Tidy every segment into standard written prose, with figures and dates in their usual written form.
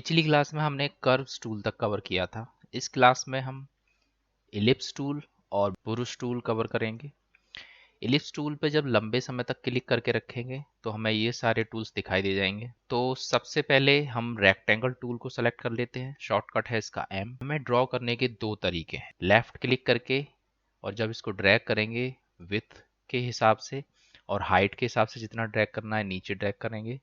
पिछली क्लास में हमने कर्व्स टूल तक कवर किया था। इस क्लास में हम इलिप्स टूल और बुरुश टूल कवर करेंगे। इलिप्स टूल पे जब लंबे समय तक क्लिक करके रखेंगे तो हमें ये सारे टूल्स दिखाई दे जाएंगे। तो सबसे पहले हम रेक्टेंगल टूल को सेलेक्ट कर लेते हैं। शॉर्टकट है इसका एम। हमें ड्रॉ करने के दो तरीके हैं, लेफ्ट क्लिक करके और जब इसको ड्रैग करेंगे विड्थ के हिसाब से और हाइट के हिसाब से जितना ड्रैग करना है नीचे ड्रैग करेंगे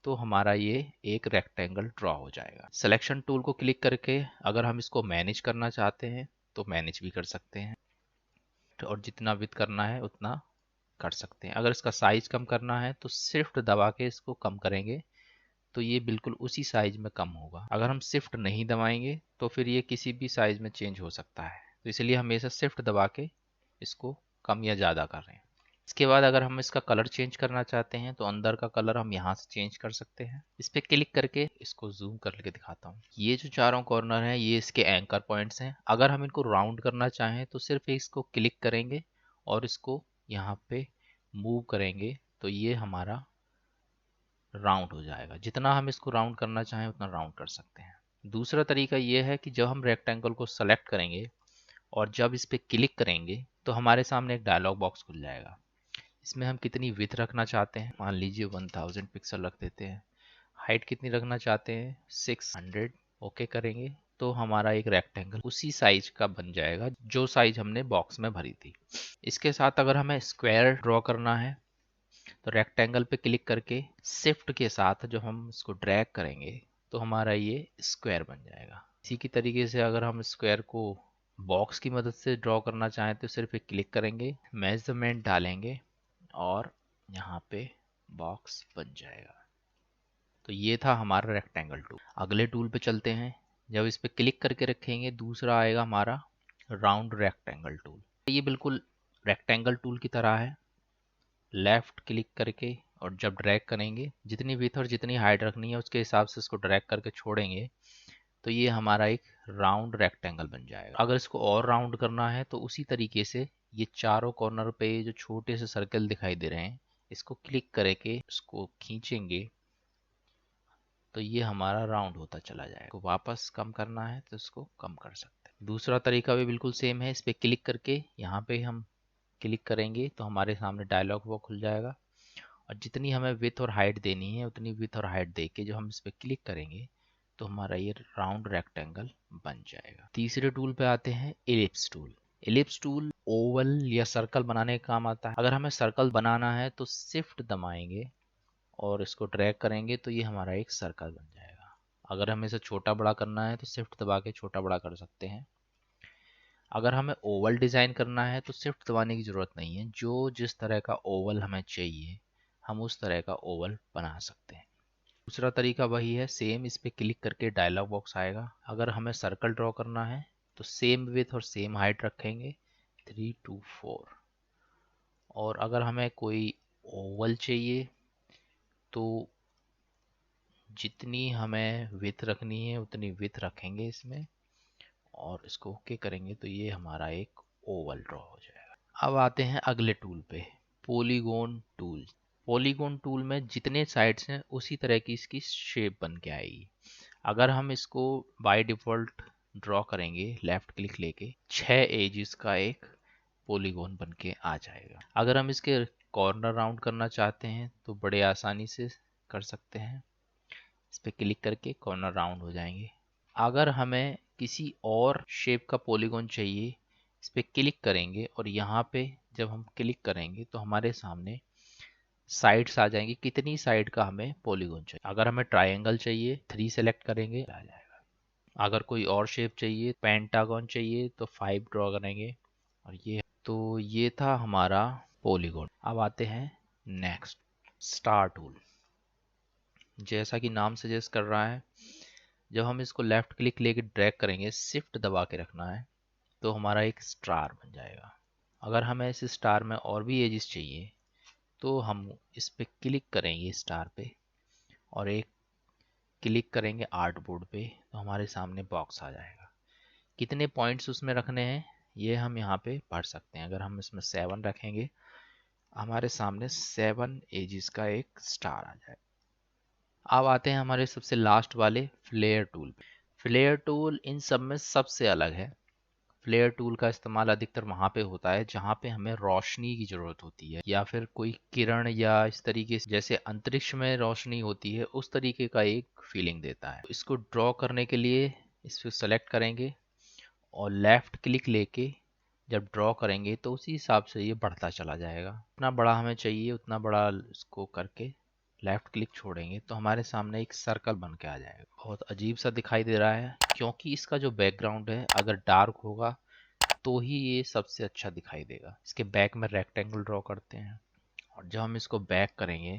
तो हमारा ये एक रेक्टेंगल ड्रॉ हो जाएगा। सिलेक्शन टूल को क्लिक करके अगर हम इसको मैनेज करना चाहते हैं तो मैनेज भी कर सकते हैं और जितना विड्थ करना है उतना कर सकते हैं। अगर इसका साइज कम करना है तो शिफ्ट दबा के इसको कम करेंगे तो ये बिल्कुल उसी साइज में कम होगा। अगर हम शिफ्ट नहीं दबाएंगे तो फिर ये किसी भी साइज में चेंज हो सकता है, तो इसलिए हमेशा शिफ्ट दबा के इसको कम या ज़्यादा कर रहे हैं। इसके बाद अगर हम इसका कलर चेंज करना चाहते हैं तो अंदर का कलर हम यहाँ से चेंज कर सकते हैं। इस पर क्लिक करके इसको जूम करके दिखाता हूँ। ये जो चारों कॉर्नर हैं ये इसके एंकर पॉइंट्स हैं। अगर हम इनको राउंड करना चाहें तो सिर्फ इसको क्लिक करेंगे और इसको यहाँ पे मूव करेंगे तो ये हमारा राउंड हो जाएगा। जितना हम इसको राउंड करना चाहें उतना राउंड कर सकते हैं। दूसरा तरीका ये है कि जब हम रेक्टेंगल को सेलेक्ट करेंगे और जब इस पर क्लिक करेंगे तो हमारे सामने एक डायलॉग बॉक्स खुल जाएगा। इसमें हम कितनी विड्थ रखना चाहते हैं, मान लीजिए 1000 पिक्सल रख देते हैं। हाइट कितनी रखना चाहते हैं, 600। ओके करेंगे तो हमारा एक रेक्टेंगल उसी साइज का बन जाएगा जो साइज हमने बॉक्स में भरी थी। इसके साथ अगर हमें स्क्वायर ड्रॉ करना है तो रेक्टेंगल पे क्लिक करके शिफ्ट के साथ जो हम इसको ड्रैग करेंगे तो हमारा ये स्क्वायर बन जाएगा। इसी की तरीके से अगर हम स्क्वायर को बॉक्स की मदद से ड्रॉ करना चाहें तो सिर्फ एक क्लिक करेंगे, मेजरमेंट डालेंगे और यहाँ पे बॉक्स बन जाएगा। तो ये था हमारा रेक्टेंगल टूल। अगले टूल पे चलते हैं। जब इस पे क्लिक करके रखेंगे दूसरा आएगा हमारा राउंड रेक्टेंगल टूल। ये बिल्कुल रेक्टेंगल टूल की तरह है। लेफ्ट क्लिक करके और जब ड्रैग करेंगे जितनी विड्थ और जितनी हाइट रखनी है उसके हिसाब से इसको ड्रैग करके छोड़ेंगे तो ये हमारा एक राउंड रेक्टेंगल बन जाएगा। अगर इसको और राउंड करना है तो उसी तरीके से ये चारों कॉर्नर पे जो छोटे से सर्कल दिखाई दे रहे हैं इसको क्लिक करके इसको खींचेंगे तो ये हमारा राउंड होता चला जाएगा। तो वापस कम करना है तो इसको कम कर सकते हैं। दूसरा तरीका भी बिल्कुल सेम है। इस पर क्लिक करके यहाँ पे हम क्लिक करेंगे तो हमारे सामने डायलॉग बॉक्स खुल जाएगा और जितनी हमें विड्थ और हाइट देनी है उतनी विड्थ और हाइट दे के जो हम इस पर क्लिक करेंगे तो हमारा ये राउंड रेक्टेंगल बन जाएगा। तीसरे टूल पे आते हैं ellipse tool. Ellipse tool Oval या सर्कल बनाने का काम आता है। अगर हमें सर्कल बनाना है तो शिफ्ट दबाएंगे और इसको ड्रैग करेंगे तो ये हमारा एक सर्कल बन जाएगा। अगर हमें इसे छोटा बड़ा करना है तो शिफ्ट दबा के छोटा बड़ा कर सकते हैं। अगर हमें ओवल डिज़ाइन करना है तो शिफ्ट दबाने की ज़रूरत नहीं है, जो जिस तरह का ओवल हमें चाहिए हम उस तरह का ओवल बना सकते हैं। दूसरा तरीका वही है सेम। इस पे क्लिक करके डायलॉग बॉक्स आएगा। अगर हमें सर्कल ड्रॉ करना है तो सेम विड्थ और सेम हाइट रखेंगे 3 to 4। और अगर हमें कोई ओवल चाहिए तो जितनी हमें विड्थ रखनी है उतनी विड्थ रखेंगे इसमें और इसको ओके करेंगे तो ये हमारा एक ओवल ड्रॉ हो जाएगा। अब आते हैं अगले टूल पे, पॉलीगॉन टूल। पॉलीगॉन टूल में जितने साइड्स हैं उसी तरह की इसकी शेप बन के आएगी। अगर हम इसको बाय डिफ़ॉल्ट ड्रॉ करेंगे लेफ्ट क्लिक लेके 6 एजेस का एक पॉलीगॉन बन के आ जाएगा। अगर हम इसके कॉर्नर राउंड करना चाहते हैं तो बड़े आसानी से कर सकते हैं। इस पर क्लिक करके कॉर्नर राउंड हो जाएंगे। अगर हमें किसी और शेप का पॉलीगॉन चाहिए इस पर क्लिक करेंगे और यहाँ पे जब हम क्लिक करेंगे तो हमारे सामने साइड्स आ जाएंगी, कितनी साइड का हमें पॉलीगॉन चाहिए। अगर हमें ट्रायंगल चाहिए 3 सेलेक्ट करेंगे आ जाएगा। अगर कोई और शेप चाहिए, पेंटागन चाहिए तो 5 ड्रॉ करेंगे और ये था हमारा पॉलीगॉन। अब आते हैं नेक्स्ट, स्टार टूल। जैसा कि नाम सजेस्ट कर रहा है जब हम इसको लेफ्ट क्लिक लेके ड्रैग करेंगे शिफ्ट दबा के रखना है तो हमारा एक स्टार बन जाएगा। अगर हमें इस स्टार में और भी एजेस चाहिए तो हम इस पे क्लिक करेंगे स्टार पे और एक क्लिक करेंगे आर्ट बोर्ड पे तो हमारे सामने बॉक्स आ जाएगा। कितने पॉइंट्स उसमें रखने हैं ये हम यहाँ पे पढ़ सकते हैं। अगर हम इसमें 7 रखेंगे हमारे सामने 7 एजेस का एक स्टार आ जाएगा। अब आते हैं हमारे सबसे लास्ट वाले फ्लेयर टूल पे। फ्लेयर टूल इन सब में सबसे अलग है। फ्लेयर टूल का इस्तेमाल अधिकतर वहाँ पे होता है जहाँ पे हमें रोशनी की ज़रूरत होती है, या फिर कोई किरण, या इस तरीके से जैसे अंतरिक्ष में रोशनी होती है उस तरीके का एक फीलिंग देता है। इसको ड्रॉ करने के लिए इसको सेलेक्ट करेंगे और लेफ़्ट क्लिक लेके जब ड्रॉ करेंगे तो उसी हिसाब से ये बढ़ता चला जाएगा। उतना बड़ा हमें चाहिए उतना बड़ा इसको करके लेफ़्ट क्लिक छोड़ेंगे तो हमारे सामने एक सर्कल बन के आ जाएगा। बहुत अजीब सा दिखाई दे रहा है क्योंकि इसका जो बैकग्राउंड है अगर डार्क होगा तो ही ये सबसे अच्छा दिखाई देगा। इसके बैक में रेक्टेंगल ड्रॉ करते हैं और जब हम इसको बैक करेंगे,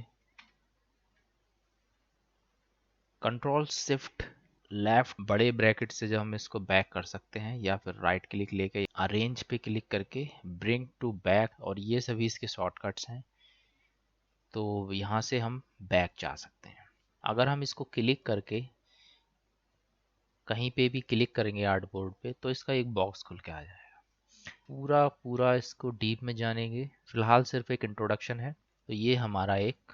कंट्रोल शिफ्ट लेफ्ट बड़े ब्रैकेट से जब हम इसको बैक कर सकते हैं, या फिर राइट क्लिक लेके अरेंज पे क्लिक करके ब्रिंग टू बैक, और ये सभी इसके शॉर्टकट्स हैं। तो यहाँ से हम बैक जा सकते हैं। अगर हम इसको क्लिक करके कहीं पे भी क्लिक करेंगे आर्ट बोर्ड पे तो इसका एक बॉक्स खुल के आ जाएगा। पूरा पूरा इसको डीप में जानेंगे, फिलहाल सिर्फ एक इंट्रोडक्शन है। तो ये हमारा एक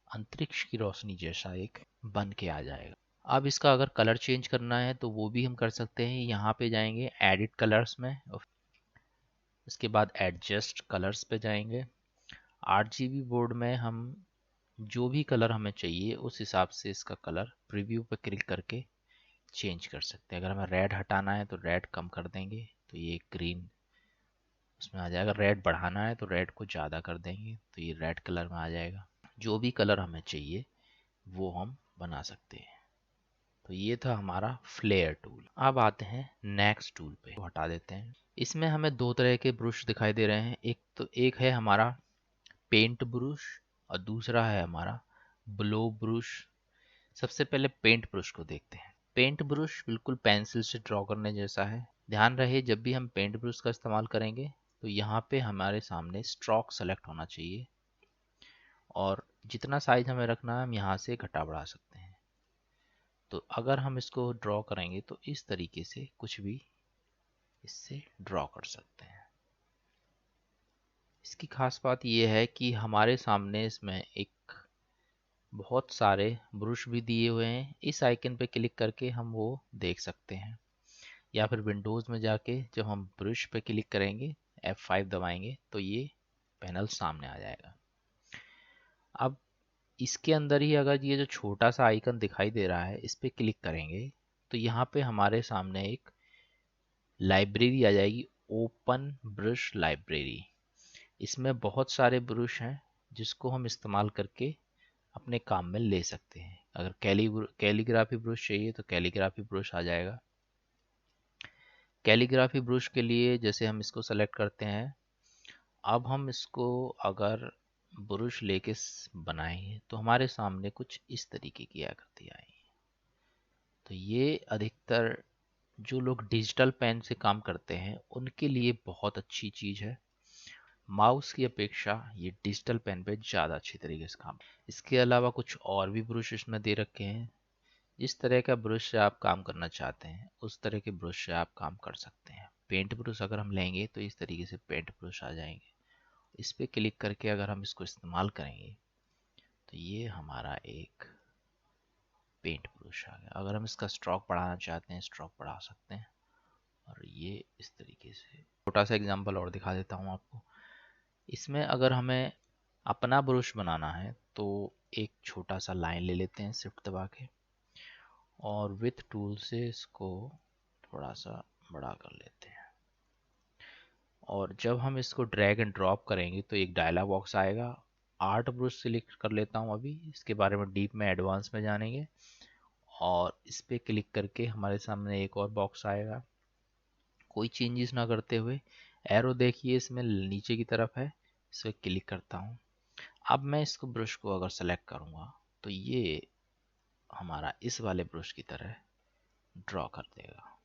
अंतरिक्ष की रोशनी जैसा एक बन के आ जाएगा। अब इसका अगर कलर चेंज करना है तो वो भी हम कर सकते हैं। यहाँ पे जाएंगे एडिट कलर्स में, उसके बाद एडजस्ट कलर्स पे जाएंगे। RGB बोर्ड में हम जो भी कलर हमें चाहिए उस हिसाब से इसका कलर प्रीव्यू पे क्लिक करके चेंज कर सकते हैं। अगर हमें रेड हटाना है तो रेड कम कर देंगे तो ये ग्रीन उसमें आ जाएगा। रेड बढ़ाना है तो रेड को ज़्यादा कर देंगे तो ये रेड कलर में आ जाएगा। जो भी कलर हमें चाहिए वो हम बना सकते हैं। तो ये था हमारा फ्लेयर टूल। अब आते हैं नेक्स्ट टूल पे, हटा देते हैं। इसमें हमें दो तरह के ब्रश दिखाई दे रहे हैं। एक है हमारा पेंट ब्रश और दूसरा है हमारा ब्लो ब्रश। सबसे पहले पेंट ब्रश को देखते हैं। पेंट ब्रश बिल्कुल पेंसिल से ड्रॉ करने जैसा है। ध्यान रहे जब भी हम पेंट ब्रश का इस्तेमाल करेंगे तो यहाँ पे हमारे सामने स्ट्रोक सेलेक्ट होना चाहिए, और जितना साइज हमें रखना है हम यहाँ से घटा बढ़ा सकते हैं। तो अगर हम इसको ड्रॉ करेंगे तो इस तरीके से कुछ भी इससे ड्रॉ कर सकते हैं। इसकी खास बात यह है कि हमारे सामने इसमें एक बहुत सारे ब्रश भी दिए हुए हैं। इस आइकन पे क्लिक करके हम वो देख सकते हैं, या फिर विंडोज़ में जाके जब हम ब्रश पे क्लिक करेंगे F5 दबाएंगे तो ये पैनल सामने आ जाएगा। अब इसके अंदर ही अगर ये जो छोटा सा आइकन दिखाई दे रहा है इस पे क्लिक करेंगे तो यहाँ पे हमारे सामने एक लाइब्रेरी आ जाएगी, ओपन ब्रश लाइब्रेरी। इसमें बहुत सारे ब्रश हैं जिसको हम इस्तेमाल करके अपने काम में ले सकते हैं। अगर कैलीग्राफी ब्रश चाहिए तो कैलीग्राफी ब्रश आ जाएगा। कैलीग्राफी ब्रश के लिए जैसे हम इसको सेलेक्ट करते हैं, अब हम इसको अगर ब्रश लेके बनाएंगे तो हमारे सामने कुछ इस तरीके की आकृति आएगी। तो ये अधिकतर जो लोग डिजिटल पेन से काम करते हैं उनके लिए बहुत अच्छी चीज़ है। माउस की अपेक्षा ये डिजिटल पेन पे ज़्यादा अच्छी तरीके से काम। इसके अलावा कुछ और भी ब्रश इसमें दे रखे हैं। जिस तरह का ब्रश से आप काम करना चाहते हैं उस तरह के ब्रश से आप काम कर सकते हैं। पेंट ब्रश अगर हम लेंगे तो इस तरीके से पेंट ब्रश आ जाएंगे। इस पर क्लिक करके अगर हम इसको इस्तेमाल करेंगे तो ये हमारा एक पेंट ब्रश आ गया। अगर हम इसका स्ट्रोक बढ़ाना चाहते हैं स्ट्रोक बढ़ा सकते हैं। और ये इस तरीके से छोटा सा एग्जांपल और दिखा देता हूँ आपको। इसमें अगर हमें अपना ब्रश बनाना है तो एक छोटा सा लाइन ले लेते हैं शिफ्ट दबा के, और विथ टूल से इसको थोड़ा सा बड़ा कर लेते हैं। और जब हम इसको ड्रैग एंड ड्रॉप करेंगे तो एक डायलॉग बॉक्स आएगा। आर्ट ब्रश सिलेक्ट कर लेता हूँ अभी, इसके बारे में डीप में एडवांस में जानेंगे। और इस पर क्लिक करके हमारे सामने एक और बॉक्स आएगा। कोई चेंजेस ना करते हुए एरो देखिए इसमें नीचे की तरफ है, इस पर क्लिक करता हूँ। अब मैं इसको ब्रश को अगर सेलेक्ट करूँगा तो ये हमारा इस वाले ब्रश की तरह ड्रॉ कर देगा।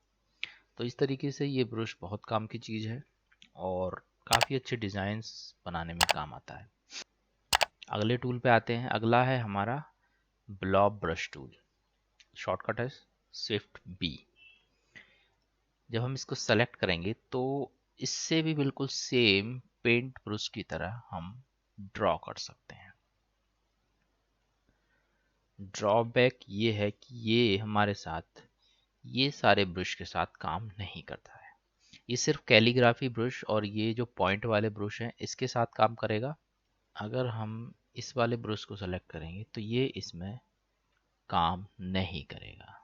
तो इस तरीके से ये ब्रश बहुत काम की चीज़ है और काफ़ी अच्छे डिज़ाइंस बनाने में काम आता है। अगले टूल पे आते हैं। अगला है हमारा ब्लॉब ब्रश टूल, शॉर्टकट है शिफ्ट बी। जब हम इसको सेलेक्ट करेंगे तो इससे भी बिल्कुल सेम पेंट ब्रश की तरह हम ड्रॉ कर सकते हैं। ड्रॉबैक ये है कि ये हमारे साथ ये सारे ब्रश के साथ काम नहीं करता है। ये सिर्फ कैलीग्राफी ब्रश और ये जो पॉइंट वाले ब्रश हैं इसके साथ काम करेगा। अगर हम इस वाले ब्रश को सेलेक्ट करेंगे तो ये इसमें काम नहीं करेगा।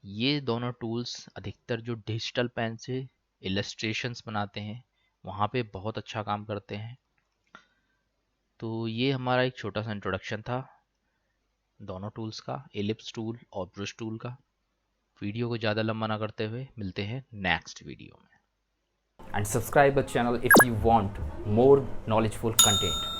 ये दोनों टूल्स अधिकतर जो डिजिटल पेन से इलस्ट्रेशंस बनाते हैं वहाँ पे बहुत अच्छा काम करते हैं। तो ये हमारा एक छोटा सा इंट्रोडक्शन था दोनों टूल्स का, एलिप्स टूल और ब्रश टूल का। वीडियो को ज़्यादा लंबा ना करते हुए मिलते हैं नेक्स्ट वीडियो में। And subscribe the channel if you want more knowledgeful content.